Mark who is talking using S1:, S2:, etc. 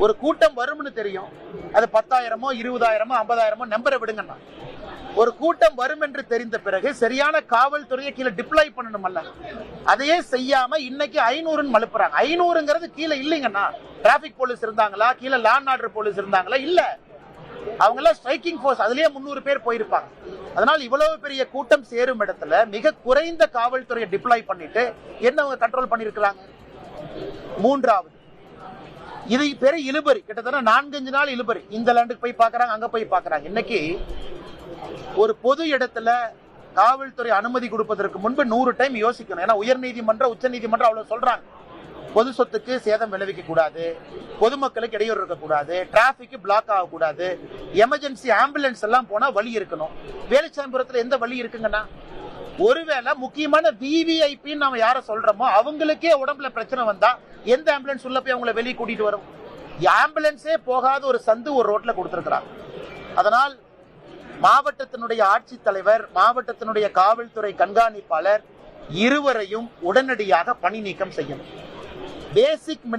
S1: ஒரு கூட்டம் வரும்னு தெரியும், அது 10,000மோ 20,000மோ 50,000மோ நம்பரை விடுங்கண்ணா. ஒரு கூட்டம் வரும் என்று தெரிந்த பிறகு சரியான காவல்துறையை கீழே டிப்ளாய் பண்ணணும்ல. அதையே செய்யாம இன்னைக்கு 500 மழுப்புறாங்க. 500ங்கிறது கீழே இல்லைங்கண்ணா. டிராபிக் போலீஸ் இருந்தாங்களா, கீழே லா அண்ட் ஆர்டர் போலீஸ் இருந்தாங்களா? இல்ல, அவங்க எல்லாம் ஸ்ட்ரைக்கிங் போர்ஸ், அதுலயே 300 பேர் போயிருப்பாங்க. அதனால் இவ்வளவு பெரிய கூட்டம் சேரும் இடத்துல மிக குறைந்த காவல்துறையை டிப்ளாய் பண்ணிட்டு என்ன அவங்க கண்ட்ரோல் பண்ணிருக்கிறாங்க? மூன்றாவது, இது பெரிய இழுபறி, கிட்டத்தட்ட 4-5 நாள் இழுபறி. இந்த லேண்டுக்கு போய் பாக்குறாங்க, அங்க போய் பாக்குறாங்க. இன்னைக்கு ஒரு பொது இடத்துல காவல்துறை அனுமதி கொடுப்பதற்கு முன்பு 100 டைம் யோசிக்கணும். ஏன்னா உயர்நீதிமன்றம், உச்ச நீதிமன்றம் அவ்வளவு சொல்றாங்க. பொது சொத்துக்கு சேதம் விளைவிக்க கூடாது, பொதுமக்களுக்கு இடையூறு இருக்கக்கூடாது, டிராபிக் பிளாக் ஆகக்கூடாது, எமர்ஜென்சி ஆம்புலன்ஸ் எல்லாம் போனா வழி இருக்கணும். வேலுச்சாமிபுரத்துல எந்த வழி இருக்குங்கன்னா, ஒருவேளை முக்கியமான விவிஐபி நாம யார சொல்றோமோ அவங்களுக்கே உடம்புல பிரச்சனை வந்தா எந்த ஆம்புலன்ஸ் உள்ள போய் அவங்களை வெளியே கூட்டிட்டு வரும்? ஆம்புலன்ஸே போகாத ஒரு சந்து ஒரு ரோட்ல கொடுத்திருக்கிறாங்க. அதனால் மாவட்டத்தினுடைய ஆட்சித்தலைவர், மாவட்டத்தினுடைய காவல்துறை கண்காணிப்பாளர் இருவரையும் உடனடியாக பணி நீக்கம் செய்யணும். பேசிக்